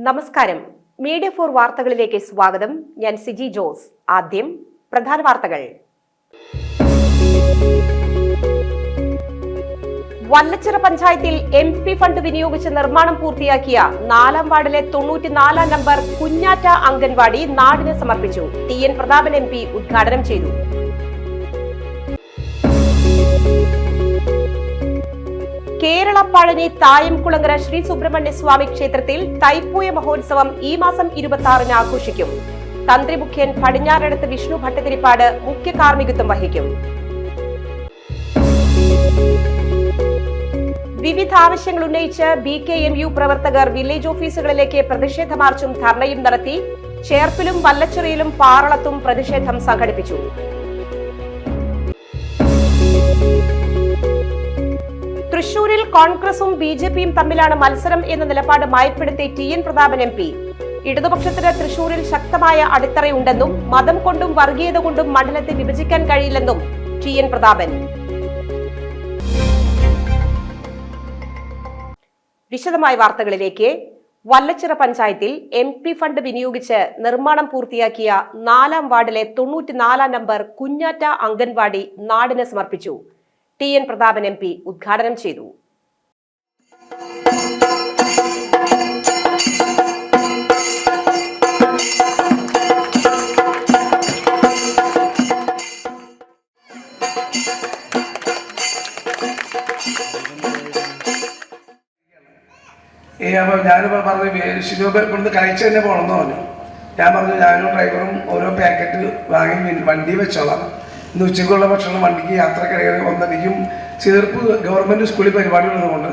നമസ്കാരം. മീഡിയ 4 വാർത്തകളിലേക്ക് സ്വാഗതം. ഞാൻ സിജി ജോസ്. ആദ്യം പ്രധാന വാർത്തകൾ. വല്ലച്ചിറ പഞ്ചായത്തിൽ MP ഫണ്ട് വിനിയോഗിച്ച് നിർമ്മാണം പൂർത്തിയാക്കിയ 4-ാം വാർഡിലെ 94-ാം നമ്പർ കുഞ്ഞാറ്റ അംഗൻവാടി നാടിന് സമർപ്പിച്ചു. TN പ്രതാപൻ MP ഉദ്ഘാടനം ചെയ്തു. കേരള പഴനി തായംകുളങ്ങര ശ്രീ സുബ്രഹ്മണ്യ സ്വാമി ക്ഷേത്രത്തിൽ തൈപ്പൂയ മഹോത്സവം ഈ മാസം 26-ന് ആഘോഷിക്കും. തന്ത്രി മുഖ്യൻ പടിഞ്ഞാറെടുത്ത് വിഷ്ണു ഭട്ടതിരിപ്പാട് മുഖ്യ കാർമ്മികത്വം വഹിക്കും. വിവിധ ആവശ്യങ്ങൾ ഉന്നയിച്ച് BKMU പ്രവർത്തകർ വില്ലേജ് ഓഫീസുകളിലേക്ക് പ്രതിഷേധ മാർച്ചും ധർണയും നടത്തി. ചേർപ്പിലും വല്ലച്ചിറയിലും പാറളത്തും പ്രതിഷേധം സംഘടിപ്പിച്ചു. തൃശൂരിൽ കോൺഗ്രസും BJPയും തമ്മിലാണ് മത്സരം എന്ന നിലപാട് മയപ്പെടുത്തി TN പ്രതാപൻ MP. ഇടതുപക്ഷത്തിന് തൃശൂരിൽ ശക്തമായ അടിത്തറയുണ്ടെന്നും മതം കൊണ്ടും വർഗീയത കൊണ്ടും മണ്ഡലത്തെ വിഭജിക്കാൻ കഴിയില്ലെന്നും TN പ്രതാപൻ. വിശദമായ വാർത്തകളിലേക്ക്. വല്ലച്ചിറ പഞ്ചായത്തിൽ MP ഫണ്ട് വിനിയോഗിച്ച് നിർമ്മാണം പൂർത്തിയാക്കിയ 4-ാം വാർഡിലെ 94-ാം നമ്പർ കുഞ്ഞാറ്റ അംഗൻവാടി നാടിന് സമർപ്പിച്ചു. TN പ്രതാപൻ MP ഉദ്ഘാടനം ചെയ്തു. ഞാനിപ്പോൾ പറഞ്ഞു ഷിനോബ് ഇവിടുന്ന് കഴിച്ച് തന്നെ പോകണമെന്ന് പറഞ്ഞു. ഞാൻ പറഞ്ഞു ഞാനും ഡ്രൈവറും ഓരോ പാക്കറ്റ് വാങ്ങി വണ്ടി വെച്ചോളാം. ഇന്ന് ഉച്ചയ്ക്കുള്ള ഭക്ഷണം വണ്ടിക്ക് യാത്രക്കിടയിൽ ഒന്നടിക്കും. ചേർപ്പ് ഗവൺമെൻറ് സ്കൂളിൽ പരിപാടി ഉള്ളതുകൊണ്ട്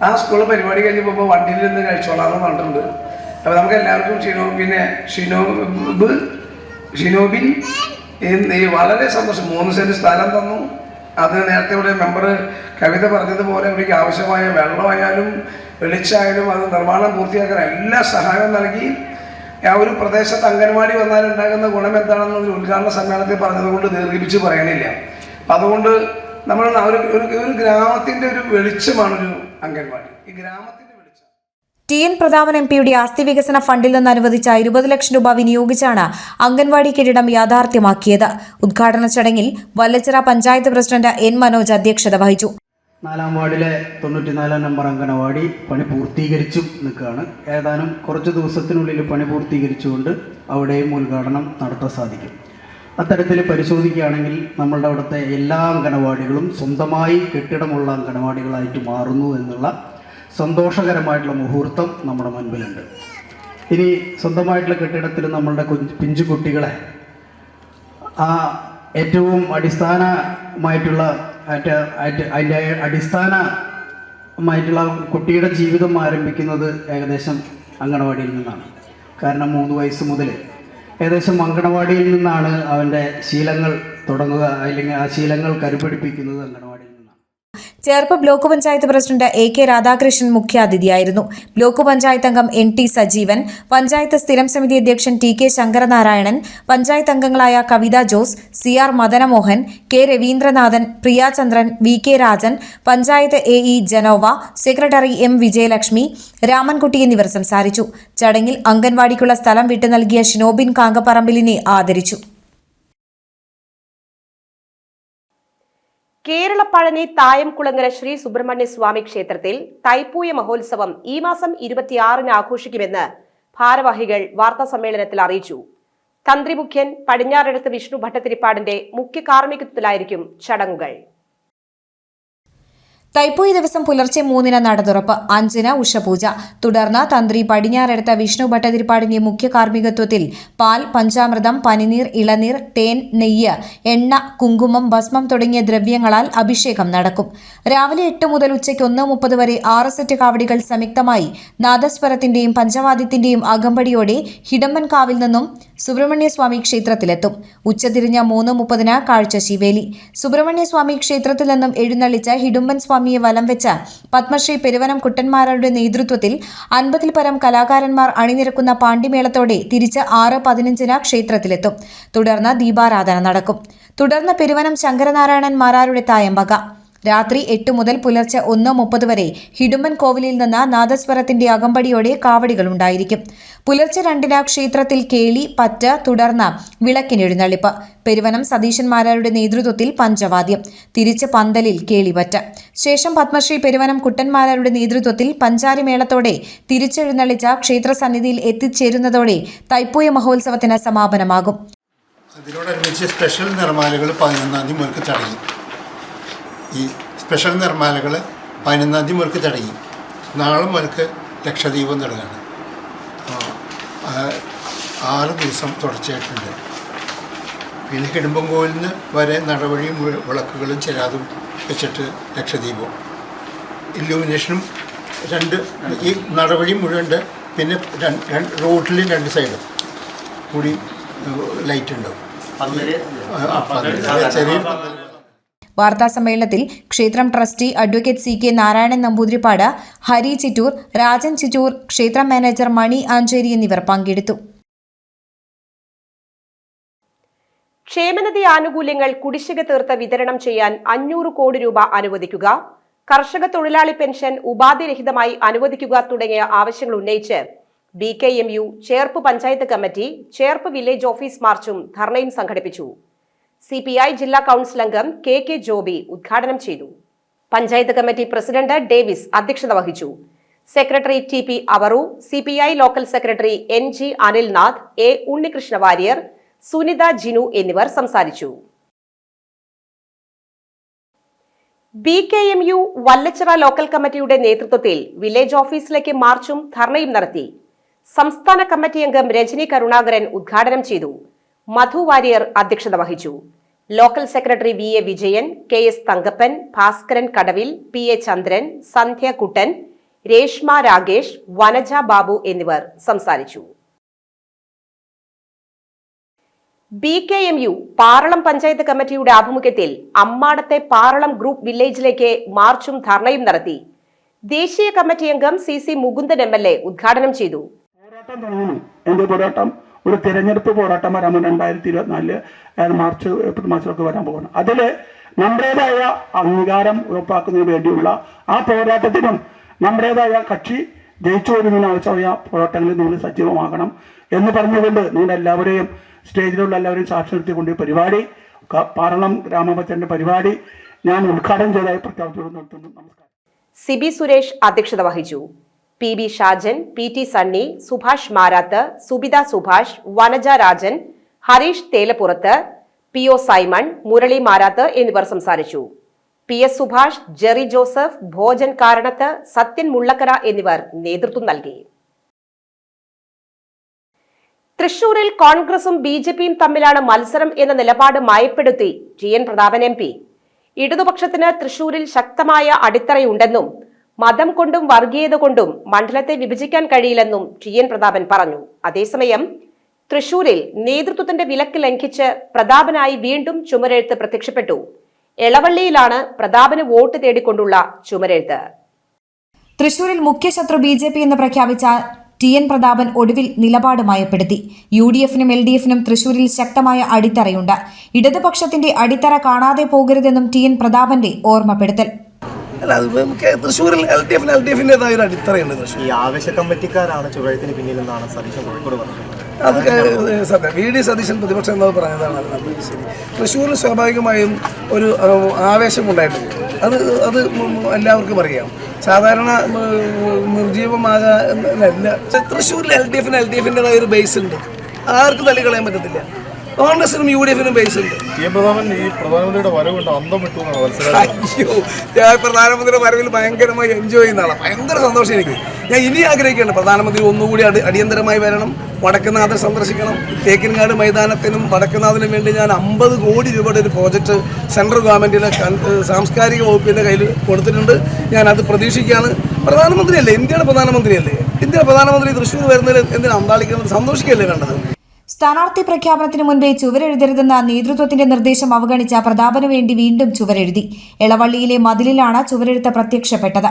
ആ സ്കൂളിൽ പരിപാടി കഴിഞ്ഞ് പോകുമ്പോൾ വണ്ടിയിൽ നിന്ന് കഴിച്ചോളാമെന്ന് പറഞ്ഞിട്ടുണ്ട്. അപ്പോൾ നമുക്ക് എല്ലാവർക്കും ഷിനോബിൻ വളരെ സന്തോഷം. 3 സെൻറ്റ് സ്ഥലം തന്നു. അത് നേരത്തെ ഇവിടെ മെമ്പർ കവിത പറഞ്ഞതുപോലെ അവർക്ക് ആവശ്യമായ വെള്ളമായാലും വെളിച്ചായാലും അത് നിർമ്മാണം പൂർത്തിയാക്കാൻ എല്ലാ സഹായവും നൽകി. ആ ഒരു പ്രദേശത്ത് അംഗൻവാടി വന്നാലുണ്ടാകുന്ന ഗുണം എന്താണെന്ന് ഉദ്ഘാടന സമ്മേളനത്തിൽ പറഞ്ഞതുകൊണ്ട് ദീർഘിപ്പിച്ച് പറയണില്ല. അതുകൊണ്ട് നമ്മൾ ഒരു ഗ്രാമത്തിൻ്റെ ഒരു വെളിച്ചമാണൊരു അംഗൻവാടി. ഈ ഗ്രാമത്തിൻ്റെ വെളിച്ചം. TN പ്രതാപൻ MPയുടെ ആസ്തി വികസന ഫണ്ടിൽ നിന്ന് അനുവദിച്ച 20 ലക്ഷം രൂപ വിനിയോഗിച്ചാണ് അംഗൻവാടി കെട്ടിടം യാഥാർത്ഥ്യമാക്കിയത്. ഉദ്ഘാടന ചടങ്ങിൽ വല്ലച്ചിറ പഞ്ചായത്ത് പ്രസിഡന്റ് N മനോജ് അധ്യക്ഷത വഹിച്ചു. 4-ാം വാർഡിലെ 94-ാം നമ്പർ അംഗനവാടി പണി പൂർത്തീകരിച്ചു നിൽക്കുകയാണ്. ഏതാനും കുറച്ച് ദിവസത്തിനുള്ളിൽ പണി പൂർത്തീകരിച്ചുകൊണ്ട് അവിടെയും ഉദ്ഘാടനം നടത്താൻ സാധിക്കും. അത്തരത്തിൽ പരിശോധിക്കുകയാണെങ്കിൽ നമ്മളുടെ അവിടുത്തെ എല്ലാ അംഗനവാടികളും സ്വന്തമായി കെട്ടിടമുള്ള അംഗനവാടികളായിട്ട് മാറുന്നു എന്നുള്ള സന്തോഷകരമായിട്ടുള്ള മുഹൂർത്തം നമ്മുടെ മുൻപിലുണ്ട്. ഇനി സ്വന്തമായിട്ടുള്ള കെട്ടിടത്തിൽ നമ്മളുടെ പിഞ്ചു കുട്ടികളെ ആ ഏറ്റവും അടിസ്ഥാനമായിട്ടുള്ള കുട്ടിയുടെ ജീവിതം ആരംഭിക്കുന്നത് ഏകദേശം അങ്കണവാടിയിൽ നിന്നാണ്. കാരണം 3 വയസ്സ് മുതൽ ഏകദേശം അങ്കണവാടിയിൽ നിന്നാണ് അവൻ്റെ ശീലങ്ങൾ തുടങ്ങുക, അല്ലെങ്കിൽ ആ ശീലങ്ങൾ കരുപിടിപ്പിക്കുന്നത് അങ്കണവാടിയിൽ നിന്നാണ്. Cherpu block panchayat president AK Radhakrishnan മുഖ്യാതിഥിയായിരുന്നു. ബ്ലോക്ക് പഞ്ചായത്ത് അംഗം NT സജീവൻ, പഞ്ചായത്ത് സ്ഥിരം സമിതി അധ്യക്ഷൻ TK ശങ്കരനാരായണൻ, പഞ്ചായത്ത് അംഗങ്ങളായ Kavitha Jose, CR Madanamohan, K Raveendranathan, Priyachandran, VK Rajan, panchayat AE Janova, secretary M Vijayalakshmi, Ramankutty എന്നിവർ സംസാരിച്ചു. ചടങ്ങിൽ അംഗൻവാടിക്കുള്ള സ്ഥലം വിട്ടു നൽകിയ ഷിനോബിൻ കാങ്കപ്പറമ്പിലിനെ ആദരിച്ചു. കേരള പഴനി തായംകുളങ്ങര ശ്രീ സുബ്രഹ്മണ്യ സ്വാമി ക്ഷേത്രത്തിൽ തൈപ്പൂയ മഹോത്സവം ഈ മാസം 26-ന് ആഘോഷിക്കുമെന്ന് ഭാരവാഹികൾ വാർത്താസമ്മേളനത്തിൽ അറിയിച്ചു. തന്ത്രി മുഖ്യൻ പടിഞ്ഞാറെടുത്ത് വിഷ്ണു ഭട്ടതിരിപ്പാടിന്റെ മുഖ്യ കാർമ്മികത്വത്തിലായിരിക്കും ചടങ്ങുകൾ. തൈപ്പൂയ ദിവസം പുലർച്ചെ 3-ന് നട തുറപ്പ്, 5-ന് ഉഷപൂജ. തുടർന്ന് തന്ത്രി പടിഞ്ഞാറെടുത്ത വിഷ്ണു ഭട്ടതിരിപ്പാടിന്റെ മുഖ്യ കാർമ്മികത്വത്തിൽ പാൽ, പഞ്ചാമൃതം, പനിനീർ, ഇളനീർ, തേൻ, നെയ്യ്, എണ്ണ, കുങ്കുമം, ഭസ്മം തുടങ്ങിയ ദ്രവ്യങ്ങളാൽ അഭിഷേകം നടക്കും. രാവിലെ 8 മുതൽ ഉച്ചയ്ക്ക് 1:30 വരെ 6 സെറ്റ് കാവടികൾ സംയുക്തമായി നാദസ്വരത്തിന്റെയും പഞ്ചവാദ്യത്തിന്റെയും അകമ്പടിയോടെ ഹിഡമ്പൻകാവിൽ നിന്നും സുബ്രഹ്മണ്യസ്വാമി ക്ഷേത്രത്തിലെത്തും. ഉച്ചതിരിഞ്ഞ് 3:30-ന് കാഴ്ചശീവേലി. സുബ്രഹ്മണ്യസ്വാമി ക്ഷേത്രത്തിൽ നിന്നും എഴുന്നള്ളിച്ച ഹിഡുമ്പൻ സ്വാമിയെ വലം വെച്ച് പത്മശ്രീ പെരുവനം കുട്ടന്മാരുടെ നേതൃത്വത്തിൽ 50-ൽ പരം കലാകാരന്മാർ അണിനിരക്കുന്ന പാണ്ടിമേളത്തോടെ തിരിച്ച് 6:15-ന് ക്ഷേത്രത്തിലെത്തും. തുടർന്ന് ദീപാരാധന നടക്കും. തുടർന്ന് പെരുവനം ശങ്കരനാരായണൻ മാരാരുടെ തായമ്പക. രാത്രി 8 മുതൽ പുലർച്ചെ 1:30 വരെ ഹിഡുമ്പൻ കോവിലിൽ നിന്ന് നാദസ്വരത്തിന്റെ അകമ്പടിയോടെ കാവടികളുണ്ടായിരിക്കും. പുലർച്ചെ 2-ന് ക്ഷേത്രത്തിൽ കേളി, പറ്റ്, തുടർന്ന് വിളക്കിനെഴുന്നള്ളിപ്പ്. പെരുവനം സതീശന്മാരുടെ നേതൃത്വത്തിൽ പഞ്ചവാദ്യം, തിരിച്ച് പന്തലിൽ കേളിപറ്റ്. ശേഷം പത്മശ്രീ പെരുവനം കുട്ടന്മാരുടെ നേതൃത്വത്തിൽ പഞ്ചാരിമേളത്തോടെ തിരിച്ചെഴുന്നള്ളിച്ച ക്ഷേത്രസന്നിധിയിൽ എത്തിച്ചേരുന്നതോടെ തൈപ്പൂയ മഹോത്സവത്തിന് സമാപനമാകും. അതിനോടനുബന്ധിച്ച് സ്പെഷ്യൽ നിർമ്മാലകൾ 11-ാം തീയതി മുതൽക്ക് തുടങ്ങി. ഈ സ്പെഷ്യൽ നിർമ്മാലകൾ 11-ാം തീയതി മുതൽക്ക് തുടങ്ങി. നാളെ മുതൽക്ക് ലക്ഷദ്വീപം തുടങ്ങുകയാണ്. 6 ദിവസം തുടർച്ചയായിട്ടുണ്ട്. പിന്നെ ഹിഡുമ്പൻകോവിലിന് വരെ നടവഴിയും വിളക്കുകളും ചിരാതും വെച്ചിട്ട് ലക്ഷദ്വീപം ഇല്യൂമിനേഷനും ഈ നടവഴി മുഴുവൻ. പിന്നെ റോഡിലും 2 സൈഡും കൂടി ലൈറ്റ് ഉണ്ടാവും. ചെറിയ വാർത്താസമ്മേളനത്തിൽ ക്ഷേത്രം trustee advocate CK Narayanan Namboodiripad, Hari Chittoor, Rajan Chittoor, ക്ഷേത്രം മാനേജർ മണി ആഞ്ചേരി എന്നിവർ പങ്കെടുത്തു. ക്ഷേമനിധി ആനുകൂല്യങ്ങൾ കുടിശ്ശിക തീർത്ത് വിതരണം ചെയ്യാൻ 500 കോടി രൂപ അനുവദിക്കുക, കർഷക തൊഴിലാളി പെൻഷൻ ഉപാധിരഹിതമായി അനുവദിക്കുക തുടങ്ങിയ ആവശ്യങ്ങൾ ഉന്നയിച്ച് BKMU Cherpu panchayat committee Cherpu village office മാർച്ചും ധർണയും സംഘടിപ്പിച്ചു. CPI ജില്ലാ കൌൺസിൽ അംഗം KK ജോബി ഉദ്ഘാടനം ചെയ്തു. പഞ്ചായത്ത് കമ്മിറ്റി പ്രസിഡന്റ് ഡേവിസ് അധ്യക്ഷത വഹിച്ചു. Secretary TP Avaru, CPI local secretary NG Anilnath, A Unnikrishna Warrier, Sunitha Jinu എന്നിവർ സംസാരിച്ചു. BKMU വല്ലച്ചിറ ലോക്കൽ കമ്മിറ്റിയുടെ നേതൃത്വത്തിൽ വില്ലേജ് ഓഫീസിലേക്ക് മാർച്ചും ധർണയും നടത്തി. സംസ്ഥാന കമ്മിറ്റി അംഗം രജനി കരുണാകരൻ ഉദ്ഘാടനം ചെയ്തു. മധു വാര്യർ അധ്യക്ഷത വഹിച്ചു. Local secretary VA Vijayan, KS Thankappan, Bhaskaran കടവിൽ, PA ചന്ദ്രൻ, സന്ധ്യ കുട്ടൻ, രേഷ്മ രാഗേഷ്, വനജ ബാബു എന്നിവർ സംസാരിച്ചു. BKMU പാറളം പഞ്ചായത്ത് കമ്മിറ്റിയുടെ ആഭിമുഖ്യത്തിൽ അമ്മാടത്തെ പാറളം ഗ്രൂപ്പ് വില്ലേജിലേക്ക് മാർച്ചും ധർണയും നടത്തി. ദേശീയ കമ്മിറ്റി അംഗം CC മുകുന്ദൻ MLA ഉദ്ഘാടനം ചെയ്തു. എന്റെ പോരാട്ടം ഒരു തിരഞ്ഞെടുപ്പ് പോരാട്ടം വരാൻ 2024 മാർച്ച് ഏപ്രിൽ മാസമൊക്കെ വരാൻ പോകണം. അതിൽ നമ്മുടേതായ അംഗീകാരം ഉറപ്പാക്കുന്നതിന് വേണ്ടിയുള്ള ആ പോരാട്ടത്തിനും നമ്മുടേതായ കക്ഷി ജയിച്ചു വരുന്നതിന് ആവശ്യമായ പോരാട്ടങ്ങളിൽ നിങ്ങൾ സജീവമാകണം എന്ന് പറഞ്ഞുകൊണ്ട് നിങ്ങളെല്ലാവരെയും സ്റ്റേജിലുള്ള എല്ലാവരെയും സാക്ഷി നിർത്തിക്കൊണ്ട് ഈ പരിപാടി പാറളം ഗ്രാമപഞ്ചായത്തിന്റെ പരിപാടി ഞാൻ ഉദ്ഘാടനം ചെയ്തതായി പ്രഖ്യാപിച്ചു നിർത്തുന്നു. നമസ്കാരം. സിബി സുരേഷ് അധ്യക്ഷത വഹിച്ചു. PB Shajan, PT Sunny, Subhash Marath, Subitha Subhash, Vanaja Rajan, Harish Thelappurath, PO Simon, Murali Marath എന്നിവർ സംസാരിച്ചു. PS സുഭാഷ്, ജെറി ജോസഫ്, ഭോജൻ കാരണത്ത്, സത്യൻ മുള്ളക്കര എന്നിവർ നേതൃത്വം നൽകി. തൃശൂരിൽ കോൺഗ്രസും BJPയും തമ്മിലാണ് മത്സരം എന്ന നിലപാട് മയപ്പെടുത്തി TN പ്രതാപൻ MP. ഇടതുപക്ഷത്തിന് തൃശൂരിൽ ശക്തമായ അടിത്തറയുണ്ടെന്നും മതം കൊണ്ടും വർഗീയത കൊണ്ടും മണ്ഡലത്തെ വിഭജിക്കാൻ കഴിയില്ലെന്നും TN പ്രതാപൻ പറഞ്ഞു. അതേസമയം തൃശൂരിൽ നേതൃത്വത്തിന്റെ വിലക്ക് ലംഘിച്ച് പ്രതാപനായി വീണ്ടും ചുമരെഴുത്ത് പ്രത്യക്ഷപ്പെട്ടു. എളവള്ളിയിലാണ് പ്രതാപന് വോട്ട് തേടിക്കൊണ്ടുള്ള ചുമരെഴുത്ത്. തൃശൂരിൽ മുഖ്യശത്രു BJP എന്ന് പ്രഖ്യാപിച്ച TN പ്രതാപൻ ഒടുവിൽ നിലപാട് മയപ്പെടുത്തി. UDFനും LDFനും തൃശൂരിൽ ശക്തമായ അടിത്തറയുണ്ട്. ഇടതുപക്ഷത്തിന്റെ അടിത്തറ കാണാതെ പോകരുതെന്നും TN പ്രതാപന്റെ ഓർമ്മപ്പെടുത്തൽ. അല്ല, അത് തൃശ്ശൂരിൽ LDFിൻ്റെതായ ഒരു അടിത്തറയുണ്ട്. ഈ ആവേശ കമ്മിറ്റിക്കാരാണ് ചുവഴത്തിന് പിന്നിലെന്നാണ് സതീശൻ കോഴിക്കോട് പറഞ്ഞത്. അത് സത്യം. VD സതീശൻ പ്രതിപക്ഷം എന്നത് പറഞ്ഞതാണ്. അത് ശരി. തൃശ്ശൂരിൽ സ്വാഭാവികമായും ഒരു ആവേശമുണ്ടായിട്ടുണ്ട്. അത് എല്ലാവർക്കും അറിയാം. സാധാരണ നിർജീവമാകാനല്ല. തൃശ്ശൂരിൽ LDFിൻ്റെതായ ഒരു ബേസ് ഉണ്ട്. ആർക്കും തള്ളിക്കളയാൻ പറ്റത്തില്ല. കോൺഗ്രസിനും UDFിനും ബേസ് ഉണ്ട്. പ്രധാനമന്ത്രിയുടെ വരവുണ്ട് അന്തം വിട്ടു. അയ്യോ, ഞാൻ പ്രധാനമന്ത്രിയുടെ വരവിൽ ഭയങ്കരമായി എൻജോയ് ചെയ്യുന്ന ആളാണ്. ഭയങ്കര സന്തോഷം എനിക്ക്. ഞാൻ ഇനി ആഗ്രഹിക്കുകയാണ് പ്രധാനമന്ത്രി ഒന്നുകൂടി അടിയന്തരമായി വരണം, വടക്കുന്നാഥ് സന്ദർശിക്കണം. തേക്കിൻകാട് മൈതാനത്തിനും വടക്കുന്നാഥിനും വേണ്ടി ഞാൻ 50 കോടി രൂപയുടെ ഒരു പ്രോജക്റ്റ് സെൻട്രൽ ഗവൺമെൻറ്റിലെ സാംസ്കാരിക വകുപ്പിൻ്റെ കയ്യിൽ കൊടുത്തിട്ടുണ്ട്. ഞാനത് പ്രതീക്ഷിക്കുകയാണ്. പ്രധാനമന്ത്രിയല്ലേ, ഇന്ത്യയുടെ പ്രധാനമന്ത്രിയല്ലേ. ഇന്ത്യയുടെ പ്രധാനമന്ത്രി തൃശ്ശൂർ വരുന്നതിൽ എന്തിനാണ് അന്താളിക്കുന്നത്? സന്തോഷിക്കുകയല്ലേ വേണ്ടത്. സ്ഥാനാർത്ഥി പ്രഖ്യാപനത്തിന് മുൻപേ ചുവരെഴുതരുതെന്ന നേതൃത്വത്തിന്റെ നിർദ്ദേശം അവഗണിച്ച പ്രതാപന് വേണ്ടി വീണ്ടും ചുവരെഴുതി. എളവള്ളിയിലെ മതിലിലാണ് ചുവരെഴുത്ത് പ്രത്യക്ഷപ്പെട്ടത്.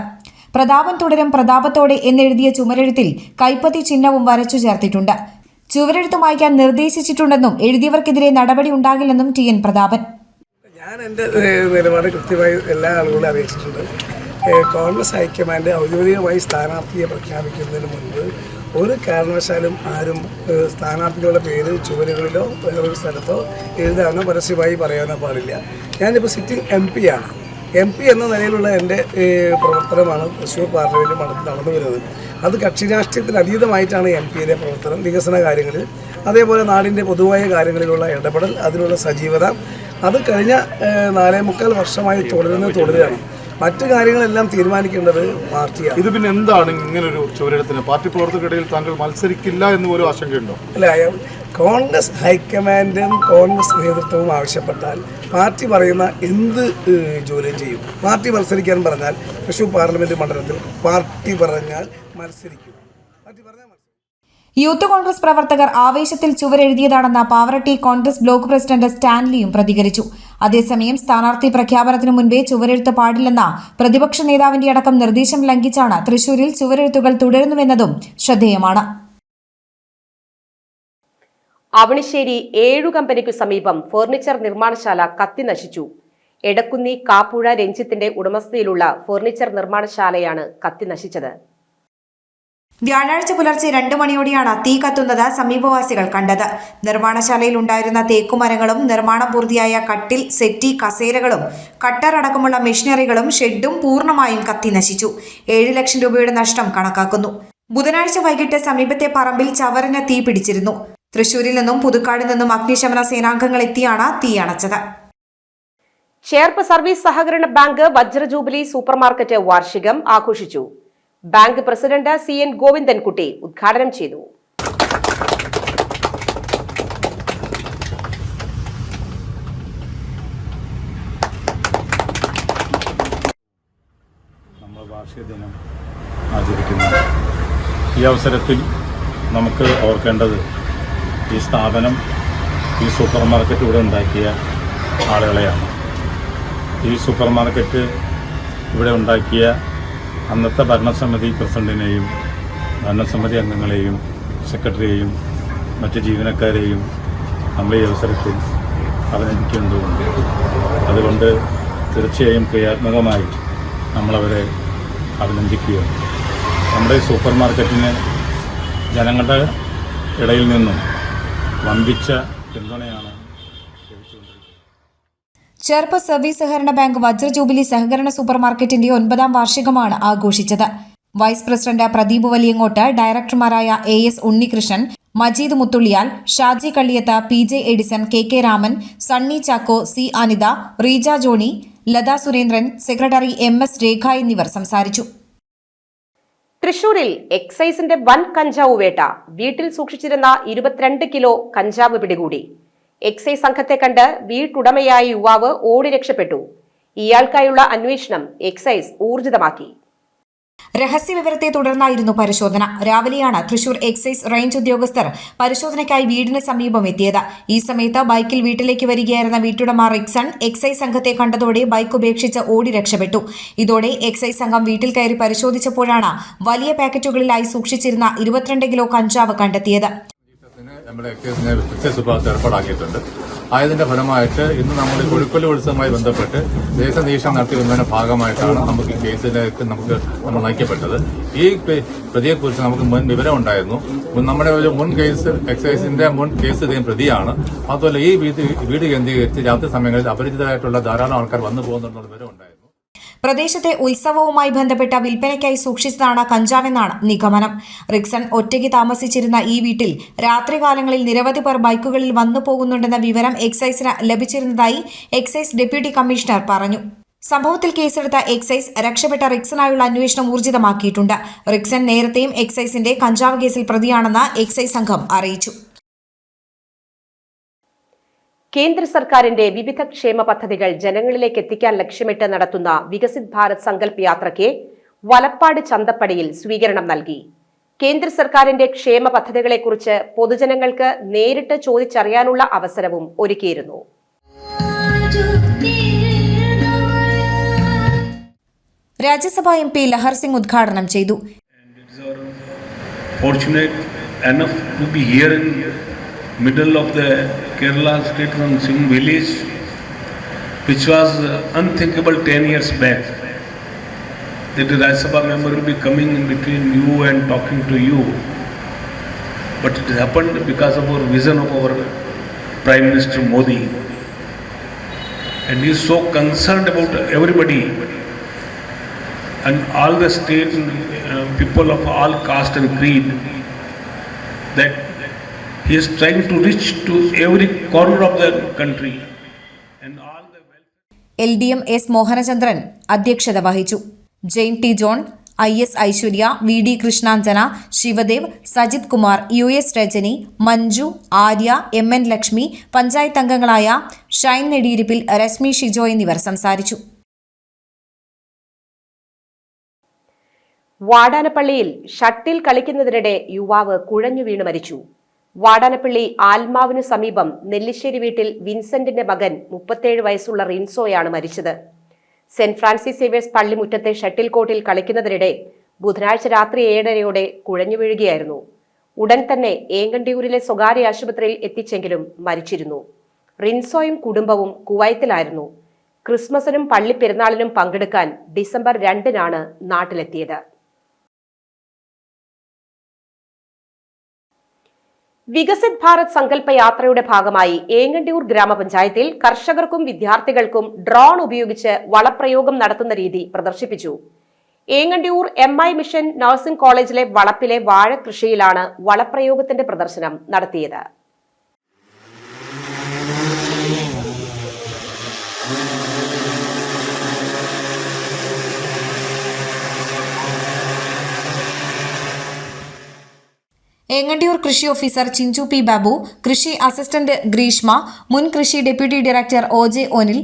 പ്രതാപൻ തുടരും പ്രതാപത്തോടെ എന്നെഴുതിയ ചുമരെഴുത്തിൽ കൈപ്പത്തി ചിഹ്നവും വരച്ചു ചേർത്തിട്ടുണ്ട്. ചുവരെഴുത്ത് മായ്ക്കാൻ നിർദ്ദേശിച്ചിട്ടുണ്ടെന്നും എഴുതിയവർക്കെതിരെ നടപടി ഉണ്ടാകില്ലെന്നും TN പ്രതാപൻ. ഞാൻ ഞാൻ എൻ്റെ നിലപാട് കൃത്യമായി എല്ലാ ആളുകളും അറിയിച്ചിട്ടുണ്ട്. കോൺഗ്രസ് ഹൈക്കമാൻഡ് ഔദ്യോഗികമായി സ്ഥാനാർത്ഥിയെ പ്രഖ്യാപിക്കുന്നതിന് മുൻപ് ഒരു കാരണവശാലും ആരും സ്ഥാനാർത്ഥികളുടെ പേര് ചുവരുകളിലോ വേറൊരു സ്ഥലത്തോ എഴുതാനോ പരസ്യമായി പറയാനോ പാടില്ല. ഞാനിപ്പോൾ സിറ്റിംഗ് MP ആണ്. MP എന്ന നിലയിലുള്ള എൻ്റെ പ്രവർത്തനമാണ് തൃശ്ശൂർ പാർലമെൻറ്റ് മണ്ഡലത്തിൽ നടന്നു വരുന്നത്. അത് കക്ഷി രാഷ്ട്രീയത്തിന് അതീതമായിട്ടാണ് MP-യുടെ പ്രവർത്തനം. വികസന കാര്യങ്ങളിൽ, അതേപോലെ നാടിൻ്റെ പൊതുവായ കാര്യങ്ങളിലുള്ള ഇടപെടൽ, അതിനുള്ള സജീവത അത് കഴിഞ്ഞ 4.25 വർഷമായി തുടരുകയാണ്. മറ്റു കാര്യങ്ങളെല്ലാം തീരുമാനിക്കേണ്ടത് പാർട്ടിയാണ്. ഇത് പിന്നെ എന്താണ് ഇങ്ങനൊരു ചുവരെഴുത്തിന്? പാർട്ടി പ്രവർത്തകർക്കിടയിൽ താങ്കൾ മത്സരിക്കില്ല എന്ന് പോലും ആശങ്കയുണ്ടോ? അല്ല, കോൺഗ്രസ് ഹൈക്കമാൻഡും കോൺഗ്രസ് നേതൃത്വവും ആവശ്യപ്പെട്ടാൽ പാർട്ടി പറയുന്ന എന്ത് ജോലിയും ചെയ്യും. പാർട്ടി മത്സരിക്കാൻ പറഞ്ഞാൽ തൃശ്ശൂർ പാർലമെൻറ്റ് മണ്ഡലത്തിൽ പാർട്ടി പറഞ്ഞാൽ മത്സരിക്കും. യൂത്ത് കോൺഗ്രസ് പ്രവർത്തകർ ആവേശത്തിൽ ചുവരെഴുതിയതാണെന്ന പാവറട്ടി കോൺഗ്രസ് ബ്ലോക്ക് പ്രസിഡന്റ് സ്റ്റാൻലിയും പ്രതികരിച്ചു. അതേസമയം സ്ഥാനാർത്ഥി പ്രഖ്യാപനത്തിനു മുൻപേ ചുവരെഴുത്ത് പാടില്ലെന്ന പ്രതിപക്ഷ നേതാവിന്റെ അടക്കം നിർദ്ദേശം ലംഘിച്ചാണ് തൃശൂരിൽ ചുവരെഴുത്തുകൾ തുടരുന്നുവെന്നതും ശ്രദ്ധേയമാണ്. അവണിശ്ശേരി 7 കമ്പനിക്കു സമീപം ഫർണിച്ചർ നിർമ്മാണശാല കത്തിനശിച്ചു. എടക്കുന്നി കാപ്പുഴ രഞ്ജിത്തിന്റെ ഉടമസ്ഥതയിലുള്ള ഫർണിച്ചർ നിർമ്മാണശാലയാണ് കത്തിനശിച്ചത്. വ്യാഴാഴ്ച പുലർച്ചെ 2 മണിയോടെയാണ് തീ കത്തുന്നത് സമീപവാസികൾ കണ്ടത്. നിർമ്മാണശാലയിൽ ഉണ്ടായിരുന്ന തേക്കുമരങ്ങളും നിർമ്മാണം പൂർത്തിയായ കട്ടിൽ, സെറ്റി, കസേരകളും കട്ടർ അടക്കമുള്ള മെഷീനറികളും ഷെഡും പൂർണ്ണമായും കത്തി നശിച്ചു. 7 ലക്ഷം രൂപയുടെ നഷ്ടം കണക്കാക്കുന്നു. ബുധനാഴ്ച വൈകിട്ട് സമീപത്തെ പറമ്പിൽ ചവറിന് തീ പിടിച്ചിരുന്നു. തൃശൂരിൽ നിന്നും പുതുക്കാട് നിന്നും അഗ്നിശമന സേനാംഗങ്ങൾ എത്തിയാണ് തീ അണച്ചത്. ചേർപ്പ് സർവീസ് സഹകരണ ബാങ്ക് വജ്ര ജൂബിലി സൂപ്പർമാർക്കറ്റ് വാർഷികം ആഘോഷിച്ചു. ബാങ്ക് പ്രസിഡന്റ് CN ഗോവിന്ദൻകുട്ടി ഉദ്ഘാടനം ചെയ്തു. നമ്മൾ വാർഷിക ദിനം ആചരിക്കുന്നു. ഈ അവസരത്തിൽ നമുക്ക് ഓർക്കേണ്ടത് ഈ സ്ഥാപനം, ഈ സൂപ്പർ മാർക്കറ്റ് ഇവിടെ ഉണ്ടാക്കിയ ആളുകളെയാണ്. ഈ സൂപ്പർ മാർക്കറ്റ് ഇവിടെ ഉണ്ടാക്കിയ അന്നത്തെ ഭരണസമിതി പ്രസിഡന്റിനെയും ഭരണസമിതി അംഗങ്ങളെയും സെക്രട്ടറിയെയും മറ്റ് ജീവനക്കാരെയും നമ്മൾ ഈ അവസരത്തിൽ അഭിനന്ദിക്കേണ്ടതുണ്ട്. അതുകൊണ്ട് തീർച്ചയായും ക്രിയാത്മകമായി നമ്മളവരെ അഭിനന്ദിക്കുകയാണ്. നമ്മുടെ സൂപ്പർ മാർക്കറ്റിന് ജനങ്ങളുടെ ഇടയിൽ നിന്നും വമ്പിച്ച പിന്തുണയാണ് ലഭിച്ചുകൊണ്ടിരിക്കുന്നത്. ചേർപ്പ് സർവീസ് സഹകരണ ബാങ്ക് വജ്ര ജൂബിലി സഹകരണ സൂപ്പർ മാർക്കറ്റിന്റെ 9ാം വാർഷികമാണ് ആഘോഷിച്ചത്. വൈസ് പ്രസിഡന്റ് പ്രദീപ് വലിയങ്ങോട്ട്, ഡയറക്ടർമാരായ AS Unnikrishnan, Majeed Muthulliyal, Shaji Kalliyath, PJ Edison, KK Raman, Sunny Chacko, C Anitha, Reeja Johny, Latha Surendran, secretary MS Rekha എന്നിവർ സംസാരിച്ചു. തൃശൂരിൽ എക്സൈസിന്റെ വൻ കഞ്ചാവ് വേട്ട. വീട്ടിൽ സൂക്ഷിച്ചിരുന്ന 22 കിലോ കഞ്ചാവ് പിടികൂടി. എക്സൈസ് സംഘത്തെ കണ്ട് വീട്ടുടമയായ യുവാവ് ഓടി രക്ഷപ്പെട്ടു. ഇയാൾക്കായുള്ള അന്വേഷണം എക്സൈസ് ഊർജിതമാക്കി. രഹസ്യവിവരത്തെ തുടർന്നായിരുന്നു പരിശോധന. രാവിലെയാണ് തൃശൂർ എക്സൈസ് റേഞ്ച് ഉദ്യോഗസ്ഥർ പരിശോധനയ്ക്കായി വീടിന് സമീപം എത്തിയത്. ഈ സമയത്ത് ബൈക്കിൽ വീട്ടിലേക്ക് വരികയായിരുന്ന വീട്ടുടമ റിക്സൺ എക്സൈസ് സംഘത്തെ കണ്ടതോടെ ബൈക്ക് ഉപേക്ഷിച്ച് ഓടി രക്ഷപ്പെട്ടു. ഇതോടെ എക്സൈസ് സംഘം വീട്ടിൽ കയറി പരിശോധിച്ചപ്പോഴാണ് വലിയ പാക്കറ്റുകളിലായി സൂക്ഷിച്ചിരുന്ന 22 കിലോ കഞ്ചാവ് കണ്ടെത്തിയത്. നമ്മുടെ എക്സൈസ് വിഭാഗത്തിൽ ഏർപ്പാടാക്കിയിട്ടുണ്ട്. ആയതിന്റെ ഫലമായിട്ട് ഇന്ന് നമ്മൾ കൊഴുക്കൊല്ലി ഉത്സവവുമായി ബന്ധപ്പെട്ട് ദേശനിരീക്ഷണം നടത്തി വരുന്നതിന്റെ ഭാഗമായിട്ടാണ് നമുക്ക് ഈ കേസിലേക്ക് നമ്മൾ നയിക്കപ്പെട്ടത്. ഈ പ്രതിയെക്കുറിച്ച് നമുക്ക് മുൻ വിവരം ഉണ്ടായിരുന്നു. നമ്മുടെ ഒരു മുൻ കേസ്, എക്സൈസിന്റെ മുൻ കേസ് ഇദ്ദേഹം പ്രതിയാണ്. അതുപോലെ ഈ വീട് കേന്ദ്രീകരിച്ച് രാത്രി സമയങ്ങളിൽ അപരിചിതരായിട്ടുള്ള ധാരാളം ആൾക്കാർ വന്നു പോകുന്നുണ്ടെന്നുള്ള വിവരം ഉണ്ടായിരുന്നു. പ്രദേശത്തെ ഉത്സവവുമായി ബന്ധപ്പെട്ട വിൽപ്പനയ്ക്കായി സൂക്ഷിച്ചതാണ് കഞ്ചാവെന്നാണ് നിഗമനം. റിക്സൺ ഒറ്റയ്ക്ക് താമസിച്ചിരുന്ന ഈ വീട്ടിൽ രാത്രികാലങ്ങളിൽ നിരവധി പേർ ബൈക്കുകളിൽ വന്നു പോകുന്നുണ്ടെന്ന വിവരം എക്സൈസിന് ലഭിച്ചിരുന്നതായി എക്സൈസ് ഡെപ്യൂട്ടി കമ്മീഷണർ പറഞ്ഞു. സംഭവത്തിൽ കേസെടുത്ത എക്സൈസ് രക്ഷപ്പെട്ട റിക്സനായുള്ള അന്വേഷണം ഊർജിതമാക്കിയിട്ടുണ്ട്. റിക്സൺ നേരത്തെയും എക്സൈസിന്റെ കഞ്ചാവ് കേസിൽ പ്രതിയാണെന്ന് എക്സൈസ് സംഘം അറിയിച്ചു. കേന്ദ്ര സർക്കാരിന്റെ വിവിധ ക്ഷേമ പദ്ധതികൾ ജനങ്ങളിലേക്ക് എത്തിക്കാൻ ലക്ഷ്യമിട്ട് നടത്തുന്ന വികസിത് ഭാരത് സങ്കല്പ് യാത്രയ്ക്ക് വലപ്പാട് ചന്തപ്പടിയിൽ സ്വീകരണം നൽകി. കേന്ദ്ര സർക്കാരിന്റെ ക്ഷേമ പദ്ധതികളെക്കുറിച്ച് പൊതുജനങ്ങൾക്ക് നേരിട്ട് ചോദിച്ചറിയാനുള്ള അവസരവും ഒരുക്കിയിരുന്നു. രാജ്യസഭാ MP ലഹർ സിംഗ് ഉദ്ഘാടനം ചെയ്തു. Middle of the Kerala state from Singh village, which was unthinkable 10 years back, that the Rajya Sabha member will be coming in between you and talking to you. But it happened because of our vision of our Prime Minister Modi. And he is so concerned about everybody and all the state people of all caste and creed, that he is trying to reach to every corner of the country. And all the LDM S. Mohanachandran അധ്യക്ഷത വഹിച്ചു. Jain T John, IS Aishwarya, VD Krishnanjana, Sivadev, Sajith Kumar, US Rajani, Manju, Arya, MN Lakshmi, panchayat അംഗങ്ങളായ ഷൈൻ നെടിയിരിപ്പിൽ, രശ്മി ഷിജോ എന്നിവർ സംസാരിച്ചു. വാടാനപ്പള്ളിയിൽ shuttle കളിക്കുന്നതിനിടെ യുവാവ് കുഴഞ്ഞു വീണ് മരിച്ചു. വാടാനപ്പള്ളി ആൽമാവിനു സമീപം നെല്ലിശ്ശേരി വീട്ടിൽ വിൻസെന്റിന്റെ മകൻ 37 വയസ്സുള്ള റിൻസോയാണ് മരിച്ചത്. സെന്റ് ഫ്രാൻസിസ് സേവേഴ്സ് പള്ളിമുറ്റത്തെ ഷട്ടിൽ കോർട്ടിൽ കളിക്കുന്നതിനിടെ ബുധനാഴ്ച രാത്രി 7:30 കുഴഞ്ഞു വീഴുകയായിരുന്നു. ഉടൻ തന്നെ ഏങ്ങണ്ടിയൂരിലെ സ്വകാര്യ ആശുപത്രിയിൽ എത്തിച്ചെങ്കിലും മരിച്ചിരുന്നു. റിൻസോയും കുടുംബവും കുവൈത്തിലായിരുന്നു. ക്രിസ്മസിനും പള്ളിപ്പെരുന്നാളിനും പങ്കെടുക്കാൻ ഡിസംബർ 2-നാണ് നാട്ടിലെത്തിയത്. വികസിത് ഭാരത് സങ്കല്പ യാത്രയുടെ ഭാഗമായി ഏങ്ങണ്ടിയൂർ ഗ്രാമപഞ്ചായത്തിൽ കർഷകർക്കും വിദ്യാർത്ഥികൾക്കും ഡ്രോൺ ഉപയോഗിച്ച് വളപ്രയോഗം നടത്തുന്ന രീതി പ്രദർശിപ്പിച്ചു. ഏങ്ങണ്ടിയൂർ MI മിഷൻ നഴ്സിംഗ് കോളേജിലെ വളപ്പിലെ വാഴകൃഷിയിലാണ് വളപ്രയോഗത്തിന്റെ പ്രദർശനം നടത്തിയത്. ഏങ്ങണ്ടിയൂർ കൃഷി ഓഫീസർ ചിഞ്ചു പി ബാബു, കൃഷി അസിസ്റ്റന്റ് ഗ്രീഷ്മ, മുൻ കൃഷി deputy director OJ ഓനിൽ,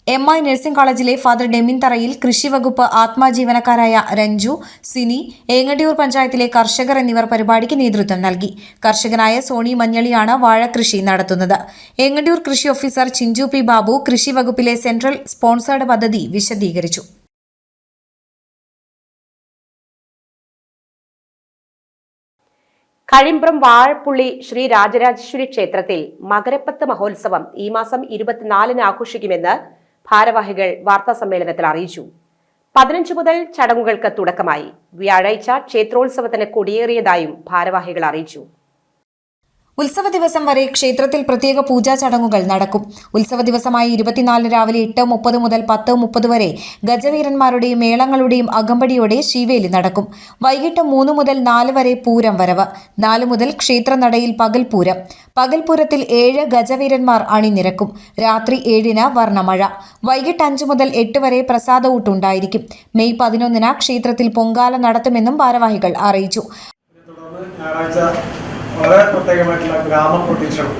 MI nursing കോളേജിലെ ഫാദർ ഡെമിൻ തറയിൽ, കൃഷി വകുപ്പ് ആത്മാ ജീവനക്കാരായ രഞ്ജു, സിനി, ഏങ്ങണ്ടിയൂർ പഞ്ചായത്തിലെ കർഷകർ എന്നിവർ പരിപാടിക്ക് നേതൃത്വം നൽകി. കർഷകനായ സോണി മഞ്ഞളിയാണ് വാഴകൃഷി നടത്തുന്നത്. ഏങ്ങണ്ടിയൂർ കൃഷി ഓഫീസർ ചിഞ്ചു പി ബാബു കൃഷി വകുപ്പിലെ സെൻട്രൽ സ്പോൺസേർഡ് പദ്ധതി വിശദീകരിച്ചു. കഴിമ്പ്രം വാഴപ്പുള്ളി ശ്രീ രാജരാജേശ്വരി ക്ഷേത്രത്തിൽ മകരപ്പത്ത് മഹോത്സവം ഈ മാസം 24-ന് ആഘോഷിക്കുമെന്ന് ഭാരവാഹികൾ വാർത്താസമ്മേളനത്തിൽ അറിയിച്ചു. 15 മുതൽ ചടങ്ങുകൾക്ക് തുടക്കമായി. വ്യാഴാഴ്ച ക്ഷേത്രോത്സവത്തിന് കൊടിയേറിയതായും ഭാരവാഹികൾ അറിയിച്ചു. ഉത്സവ ദിവസം വരെ ക്ഷേത്രത്തിൽ പ്രത്യേക പൂജാ ചടങ്ങുകൾ നടക്കും. ഉത്സവ ദിവസമായ 24 രാവിലെ 8:30 മുതൽ 10:30 വരെ ഗജവീരന്മാരുടെയും മേളങ്ങളുടെയും അകമ്പടിയോടെ ശീവേലി നടക്കും. വൈകിട്ട് 3 മുതൽ 4 വരെ പൂരം വരവ്. 4 മുതൽ ക്ഷേത്രനടയിൽ പകൽപൂരം. പകൽപൂരത്തിൽ 7 ഗജവീരന്മാർ അണിനിരക്കും. രാത്രി 7-ന് വർണ്ണമഴ. വൈകിട്ട് 5 മുതൽ 8 വരെ പ്രസാദഊട്ടുണ്ടായിരിക്കും. മെയ് 11-ന് ക്ഷേത്രത്തിൽ പൊങ്കാല നടത്തുമെന്നും ഭാരവാഹികൾ അറിയിച്ചു. വളരെ പ്രത്യേകമായിട്ടുള്ള ഗ്രാമപ്രദക്ഷിണം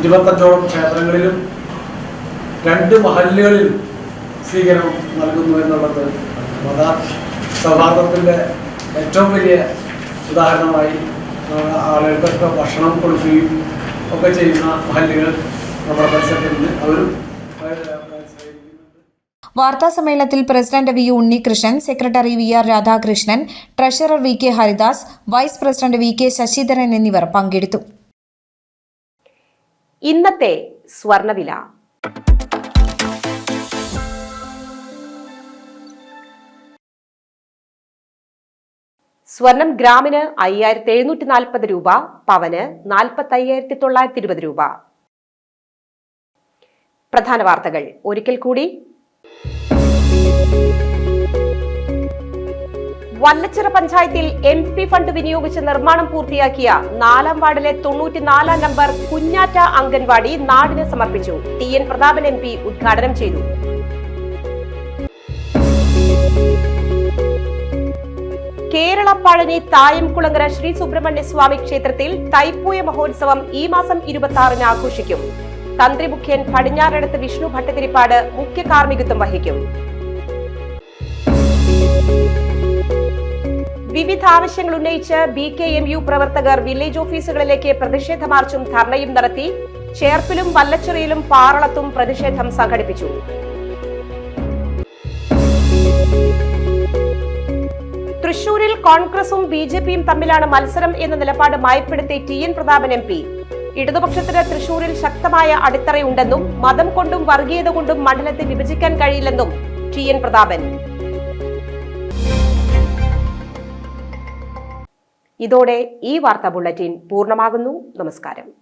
25ഓളം ക്ഷേത്രങ്ങളിലും 2 മഹല്ലുകളിലും സ്വീകരണം നൽകുന്നു എന്നുള്ളത് മത സൗഹാർദ്ദത്തിൻ്റെ ഏറ്റവും വലിയ ഉദാഹരണമായി ആളുകൾക്കൊക്കെ ഭക്ഷണം കൊടുക്കുകയും ഒക്കെ ചെയ്യുന്ന മഹല്ലുകൾ നമ്മുടെ പരിസരത്തിൽ നിന്ന് അവരും വാർത്താസമ്മേളനത്തിൽ president V Unnikrishnan, secretary VR Radhakrishnan, treasurer VK Haridas, vice president VK Sasidharan എന്നിവർ പങ്കെടുത്തു. ഇന്നത്തെ സ്വർണ്ണവില. സ്വർണം ഗ്രാമിന് 5740 രൂപ, പവന് 45,920 രൂപ. പ്രധാന വാർത്തകൾ ഒരിക്കൽ കൂടി. വല്ലച്ചിറ പഞ്ചായത്തിൽ MP ഫണ്ട് വിനിയോഗിച്ച് നിർമ്മാണം പൂർത്തിയാക്കിയ 4-ാം വാർഡിലെ 94-ാം നമ്പർ കുഞ്ഞാറ്റ അംഗൻവാടി നാടിന് സമർപ്പിച്ചു. TN പ്രതാപൻ MP ഉദ്ഘാടനം ചെയ്തു. കേരള പഴനി തായംകുളങ്ങര ശ്രീ സുബ്രഹ്മണ്യ സ്വാമി ക്ഷേത്രത്തിൽ തൈപ്പൂയ മഹോത്സവം ഈ മാസം 26-ന് ആഘോഷിക്കും. തന്ത്രി മുഖ്യൻ പടിഞ്ഞാറടത്ത് വിഷ്ണു ഭട്ടതിരിപ്പാട് മുഖ്യ കാർമ്മികത്വം വഹിക്കും. വിവിധ ആവശ്യങ്ങൾ ഉന്നയിച്ച് BKMU പ്രവർത്തകർ വില്ലേജ് ഓഫീസുകളിലേക്ക് പ്രതിഷേധ മാർച്ചും ധർണയും നടത്തി. ചേർപ്പിലും വല്ലച്ചിറയിലും പാറളത്തും പ്രതിഷേധം സംഘടിപ്പിച്ചു. തൃശൂരിൽ കോൺഗ്രസും BJPയും തമ്മിലാണ് മത്സരം എന്ന നിലപാട് മയപ്പെടുത്തി TN പ്രതാപൻ MP. ഇടതുപക്ഷത്തിന് തൃശൂരിൽ ശക്തമായ അടിത്തറയുണ്ടെന്നും മതം കൊണ്ടും വർഗീയത കൊണ്ടും മണ്ഡലത്തെ വിഭജിക്കാൻ കഴിയില്ലെന്നും ടി.എൻ. പ്രതാപൻ. ഇതോടെ ഈ വാർത്താ ബുള്ളറ്റിൻ പൂർണ്ണമാകുന്നു. നമസ്കാരം.